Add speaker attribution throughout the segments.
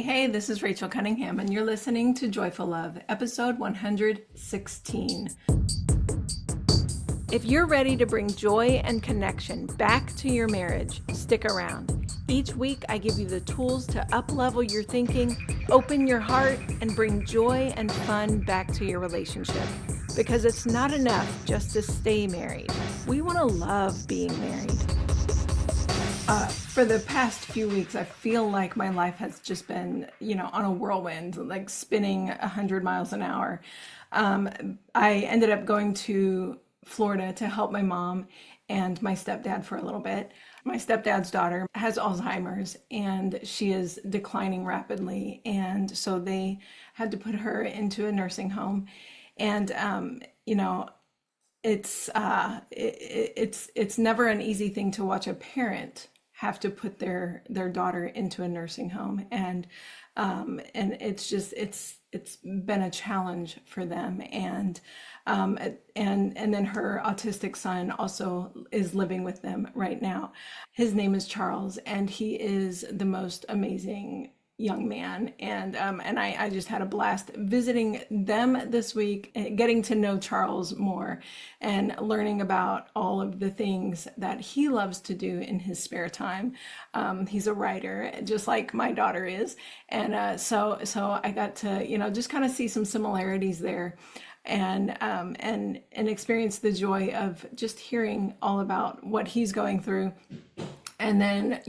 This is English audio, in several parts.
Speaker 1: Hey, this is Rachael Cunningham, and you're listening to Joyful Love, episode 116. If you're ready to bring joy and connection back to your marriage, stick around. Each week, I give you the tools to up-level your thinking, open your heart, and bring joy and fun back to your relationship. Because it's not enough just to stay married. We want to love being married. For the past few weeks, I feel like my life has just been, on a whirlwind, like spinning 100 miles an hour. I ended up going to Florida to help my mom and my stepdad for a little bit. My stepdad's daughter has Alzheimer's and she is declining rapidly. And so they had to put her into a nursing home. And, it's never an easy thing to watch a parent have to put their daughter into a nursing home, and it's been a challenge for them, and then her autistic son also is living with them right now. His name is Charles, and he is the most amazing young man, and I just had a blast visiting them this week, getting to know Charles more and learning about all of the things that he loves to do in his spare time. He's a writer, just like my daughter is, and so I got to just kind of see some similarities there, and experience the joy of just hearing all about what he's going through. And then,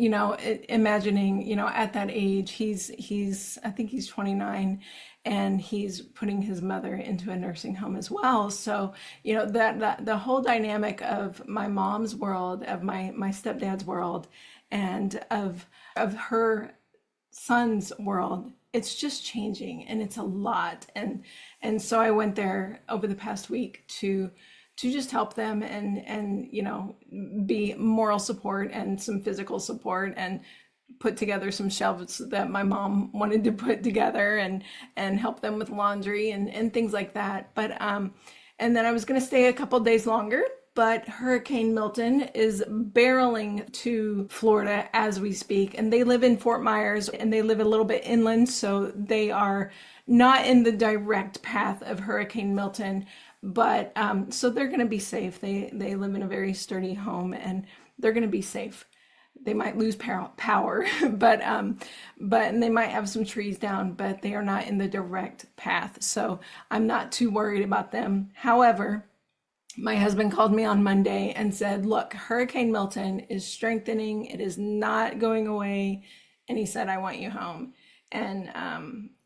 Speaker 1: imagining, at that age, I think he's 29, and he's putting his mother into a nursing home as well. So, that the whole dynamic of my mom's world, of my stepdad's world, and of her son's world, it's just changing, and it's a lot. And so I went there over the past week to just help them and be moral support and some physical support, and put together some shelves that my mom wanted to put together, and help them with laundry and things like that. But and then I was going to stay a couple days longer, but Hurricane Milton is barreling to Florida as we speak, and they live in Fort Myers, and they live a little bit inland, so they are not in the direct path of Hurricane Milton. But so they're going to be safe. They live in a very sturdy home, and they're going to be safe. They might lose power, but and they might have some trees down, but they are not in the direct path. So I'm not too worried about them. However, my husband called me on Monday and said, "Look, Hurricane Milton is strengthening. It is not going away." And he said, "I want you home." And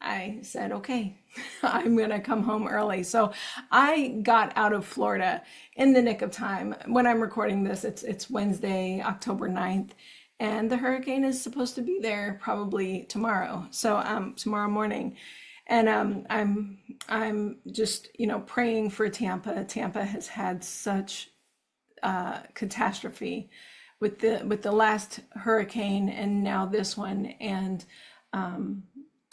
Speaker 1: I said, okay, I'm going to come home early. So I got out of Florida in the nick of time. When I'm recording this, it's Wednesday, October 9th, and the hurricane is supposed to be there probably tomorrow. So tomorrow morning. And I'm just, praying for Tampa. Tampa has had such catastrophe with the last hurricane and now this one. And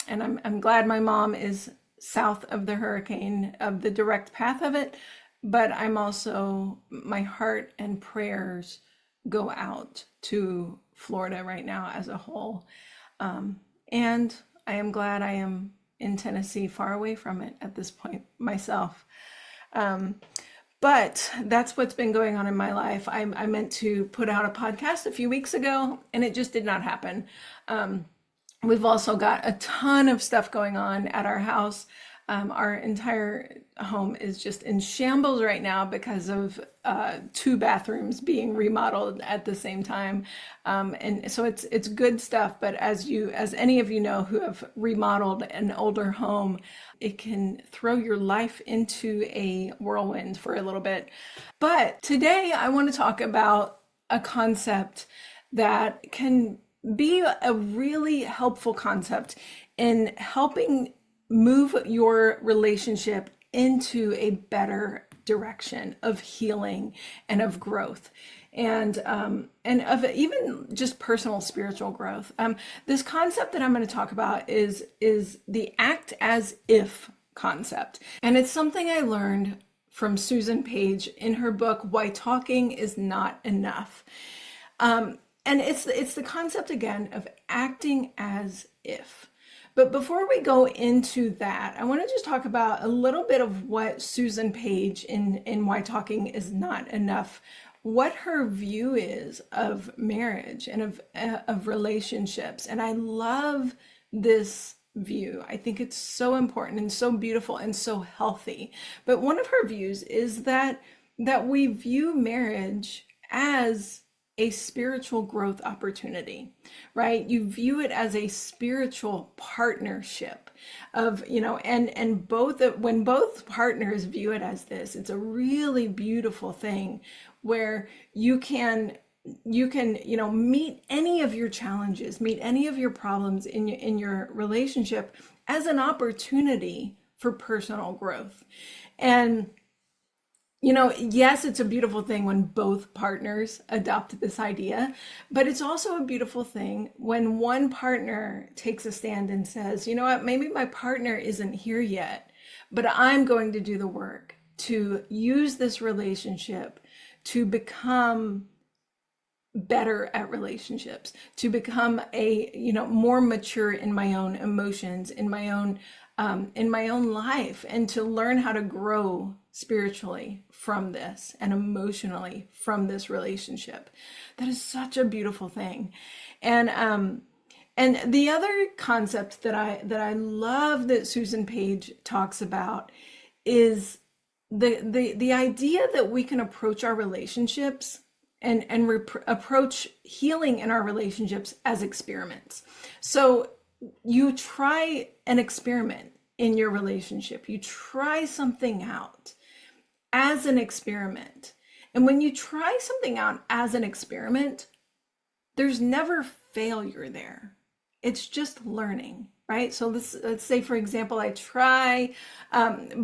Speaker 1: I'm glad my mom is south of the hurricane, of the direct path of it, but I'm also, my heart and prayers go out to Florida right now as a whole. And I am glad I am in Tennessee, far away from it at this point myself. But that's what's been going on in my life. I meant to put out a podcast a few weeks ago, and it just did not happen. We've also got a ton of stuff going on at our house. Our entire home is just in shambles right now because of 2 bathrooms being remodeled at the same time. And so it's good stuff. But as any of you know who have remodeled an older home, it can throw your life into a whirlwind for a little bit. But today I want to talk about a concept that can be a really helpful concept in helping move your relationship into a better direction of healing and of growth, and of even just personal spiritual growth. This concept that I'm going to talk about is the act as if concept, and it's something I learned from Susan Page in her book Why Talking Is Not Enough. And it's the concept again of acting as if. But before we go into that, I want to just talk about a little bit of what Susan Page in Why Talking Is Not Enough, what her view is of marriage and of relationships. And I love this view. I think it's so important and so beautiful and so healthy. But one of her views is that we view marriage as a spiritual growth opportunity, right? You view it as a spiritual partnership of, and both when both partners view it as this, it's a really beautiful thing where you can meet any of your challenges, meet any of your problems in your relationship as an opportunity for personal growth. And yes, it's a beautiful thing when both partners adopt this idea, but it's also a beautiful thing when one partner takes a stand and says, you know what, maybe my partner isn't here yet, but I'm going to do the work to use this relationship to become better at relationships, to become more mature in my own emotions, in my own life, and to learn how to grow spiritually from this and emotionally from this relationship. That is such a beautiful thing. And the other concept that I love that Susan Page talks about is the idea that we can approach our relationships and approach healing in our relationships as experiments. So you try an experiment in your relationship. You try something out as an experiment. And when you try something out as an experiment, there's never failure there. It's just learning, right? So let's say, for example, I try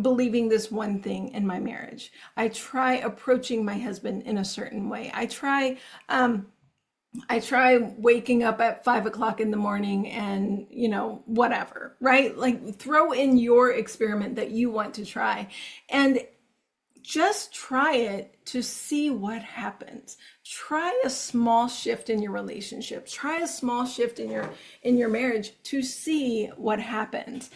Speaker 1: believing this one thing in my marriage. I try approaching my husband in a certain way. I try waking up at 5 o'clock in the morning and, whatever, right? Like throw in your experiment that you want to try and just try it to see what happens. Try a small shift in your relationship. Try a small shift in your marriage to see what happens.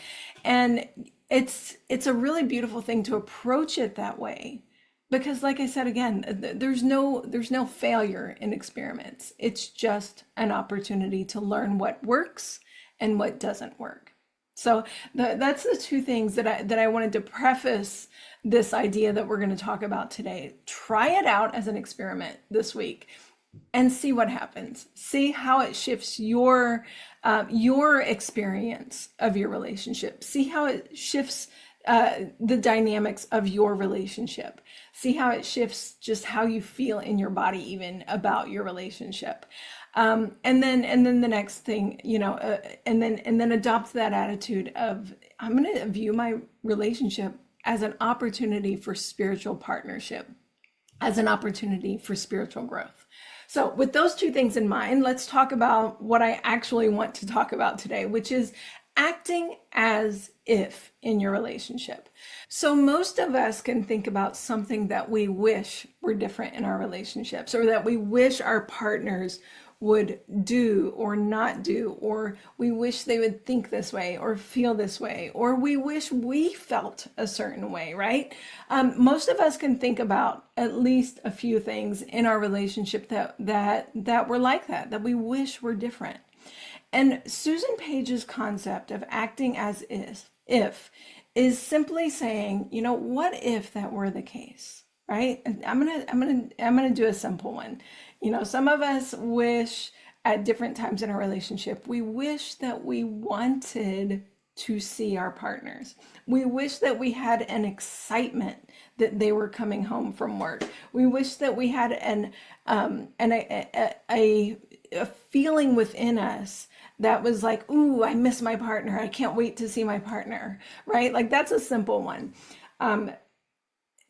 Speaker 1: And it's a really beautiful thing to approach it that way. Because like I said, again, there's no failure in experiments. It's just an opportunity to learn what works and what doesn't work. So that's the two things that I wanted to preface this idea that we're going to talk about today. Try it out as an experiment this week and see what happens. See how it shifts your experience of your relationship. See how it shifts the dynamics of your relationship. See how it shifts just how you feel in your body even about your relationship. And then the next thing, and then adopt that attitude of, I'm going to view my relationship as an opportunity for spiritual partnership, as an opportunity for spiritual growth. So with those two things in mind, let's talk about what I actually want to talk about today, which is acting as if in your relationship. So most of us can think about something that we wish were different in our relationships, or that we wish our partners would do or not do, or we wish they would think this way or feel this way, or we wish we felt a certain way, right? Most of us can think about at least a few things in our relationship that were like that we wish were different. And Susan Page's concept of acting as if is simply saying, what if that were the case, right? And I'm gonna do a simple one. Some of us wish at different times in our relationship, we wish that we wanted to see our partners. We wish that we had an excitement that they were coming home from work. We wish that we had a feeling within us that was like, ooh, I miss my partner. I can't wait to see my partner, right? Like that's a simple one.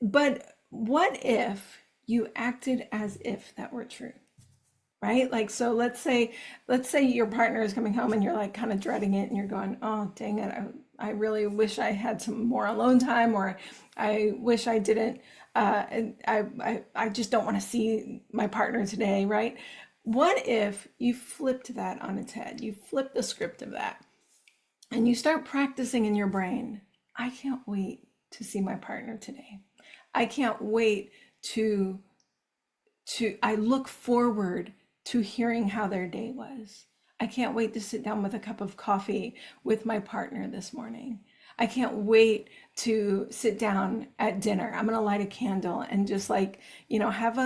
Speaker 1: But what if you acted as if that were true, right? Like, so let's say your partner is coming home and you're like kind of dreading it and you're going, oh, dang it. I really wish I had some more alone time, or I wish I didn't, I just don't want to see my partner today, right? What if you flipped that on its head? You flipped the script of that and you start practicing in your brain, I can't wait to see my partner today. I can't wait to I look forward to hearing how their day was. I can't wait to sit down with a cup of coffee with my partner this morning. I can't wait to sit down at dinner. I'm going to light a candle and just like, have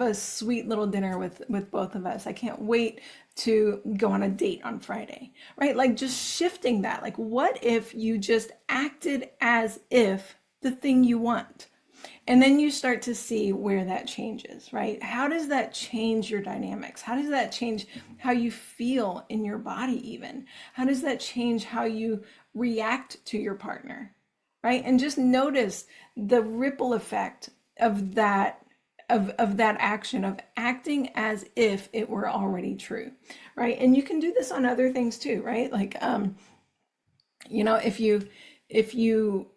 Speaker 1: a sweet little dinner with both of us. I can't wait to go on a date on Friday, right? Like just shifting that. Like what if you just acted as if the thing you want? And then you start to see where that changes, right? How does that change your dynamics? How does that change how you feel in your body even? How does that change how you react to your partner, right? And just notice the ripple effect of that that action of acting as if it were already true, right? And you can do this on other things too, right? Like if you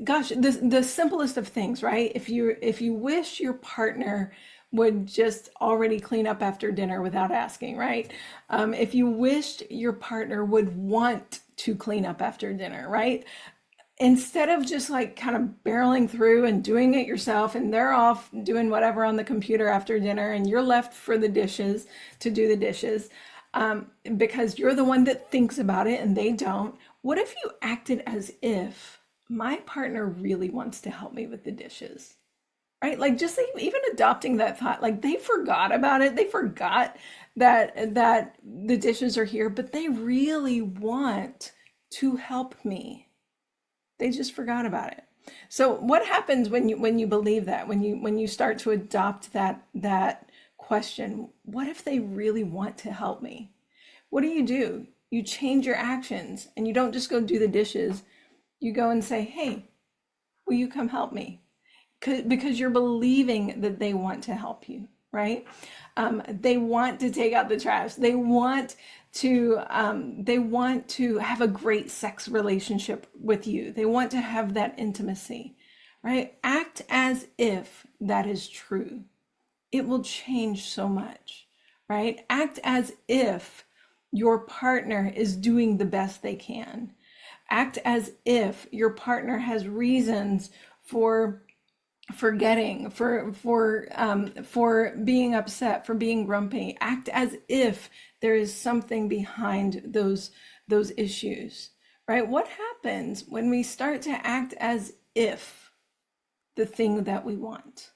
Speaker 1: gosh, the simplest of things, right? If you wish your partner would just already clean up after dinner without asking, right? If you wished your partner would want to clean up after dinner, right? Instead of just like kind of barreling through and doing it yourself, and they're off doing whatever on the computer after dinner, and you're left for the dishes to do the dishes, because you're the one that thinks about it and they don't. What if you acted as if my partner really wants to help me with the dishes, right? Like just even adopting that thought, like they forgot about it. They forgot that the dishes are here, but they really want to help me. They just forgot about it. So what happens when you believe that, when you start to adopt that question, what if they really want to help me? What do? You change your actions and you don't just go do the dishes. You go and say, hey, will you come help me? Because you're believing that they want to help you, right? They want to take out the trash. They want to have a great sex relationship with you. They want to have that intimacy, right? Act as if that is true. It will change so much, right? Act as if your partner is doing the best they can. Act as if your partner has reasons for forgetting, for being upset, for being grumpy. Act as if there is something behind those issues, right? What happens when we start to act as if the thing that we want?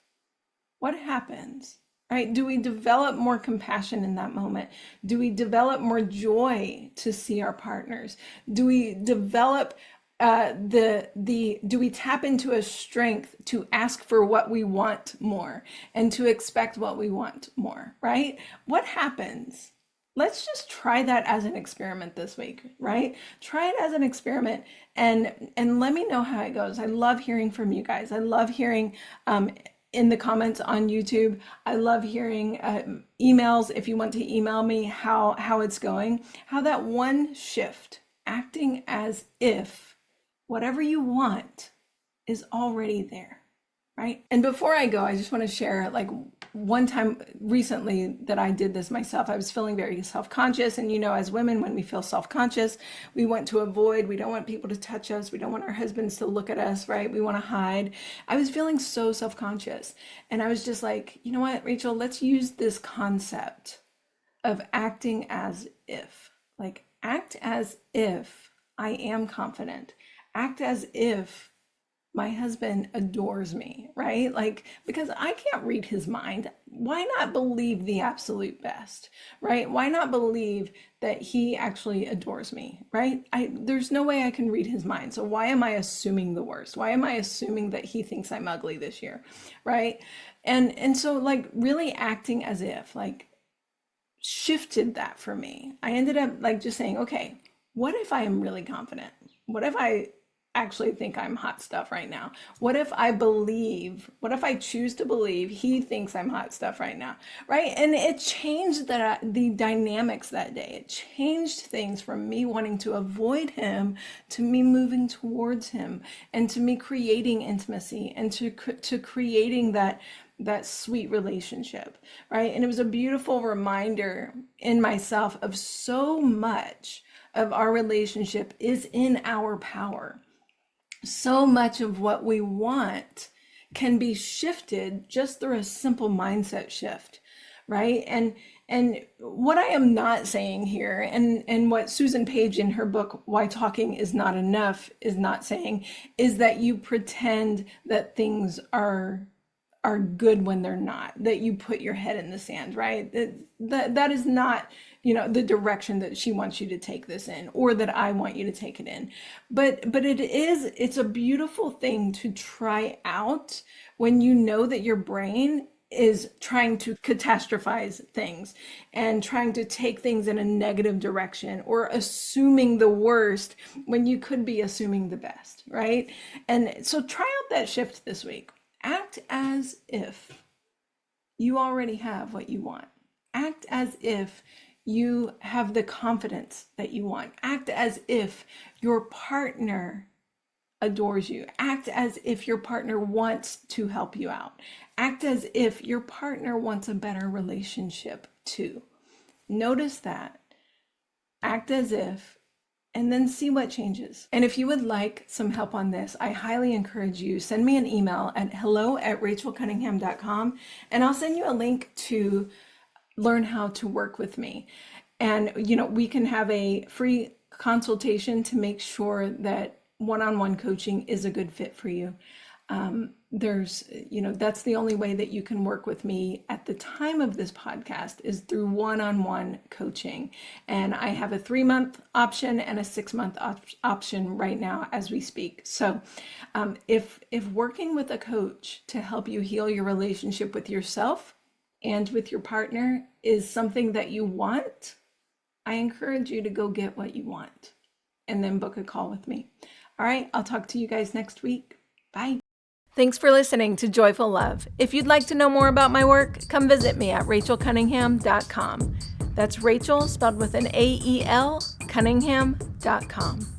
Speaker 1: What happens? Right? Do we develop more compassion in that moment? Do we develop more joy to see our partners? Do we develop do we tap into a strength to ask for what we want more and to expect what we want more, right? What happens? Let's just try that as an experiment this week, right? Try it as an experiment and let me know how it goes. I love hearing from you guys. I love hearing in the comments on YouTube. I love hearing emails. If you want to email me how it's going, how that one shift, acting as if whatever you want is already there, right? And before I go, I just want to share like one time recently that I did this myself. I was feeling very self-conscious, and as women, when we feel self-conscious, we want to avoid, we don't want people to touch us, we don't want our husbands to look at us, right? We want to hide. I was feeling so self-conscious, and I was just like, you know what, Rachel, let's use this concept of acting as if. Like, act as if I am confident. Act as if my husband adores me, right? Like, because I can't read his mind. Why not believe the absolute best, right? Why not believe that he actually adores me, right? There's no way I can read his mind. So why am I assuming the worst? Why am I assuming that he thinks I'm ugly this year, right? And so like really acting as if, like, shifted that for me. I ended up like just saying, okay, what if I am really confident? What if I actually think I'm hot stuff right now? What if I choose to believe he thinks I'm hot stuff right now, right? And it changed the dynamics that day. It changed things from me wanting to avoid him to me moving towards him, and to me creating intimacy, and to creating that sweet relationship, right? And it was a beautiful reminder in myself of so much of our relationship is in our power. So much of what we want can be shifted just through a simple mindset shift, right? And what I am not saying here, and what Susan Page in her book Why Talking Is Not Enough is not saying, is that you pretend that things are good when they're not, that you put your head in the sand, right? That is not, the direction that she wants you to take this in, or that I want you to take it in. But it's a beautiful thing to try out when you know that your brain is trying to catastrophize things and trying to take things in a negative direction, or assuming the worst when you could be assuming the best, right? And so try out that shift this week. Act as if you already have what you want. Act as if you have the confidence that you want. Act as if your partner adores you. Act as if your partner wants to help you out. Act as if your partner wants a better relationship too. Notice that. Act as if, and then see what changes. And if you would like some help on this, I highly encourage you, send me an email at hello@rachelcunningham.com, and I'll send you a link to learn how to work with me. And, we can have a free consultation to make sure that one-on-one coaching is a good fit for you. That's the only way that you can work with me at the time of this podcast, is through one-on-one coaching. And I have a 3-month option and a 6-month option right now as we speak. So if working with a coach to help you heal your relationship with yourself and with your partner is something that you want, I encourage you to go get what you want and then book a call with me. All right, I'll talk to you guys next week. Bye. Thanks for listening to Joyful Love. If you'd like to know more about my work, come visit me at rachaelcunningham.com. That's Rachael, spelled with an AEL, Cunningham.com.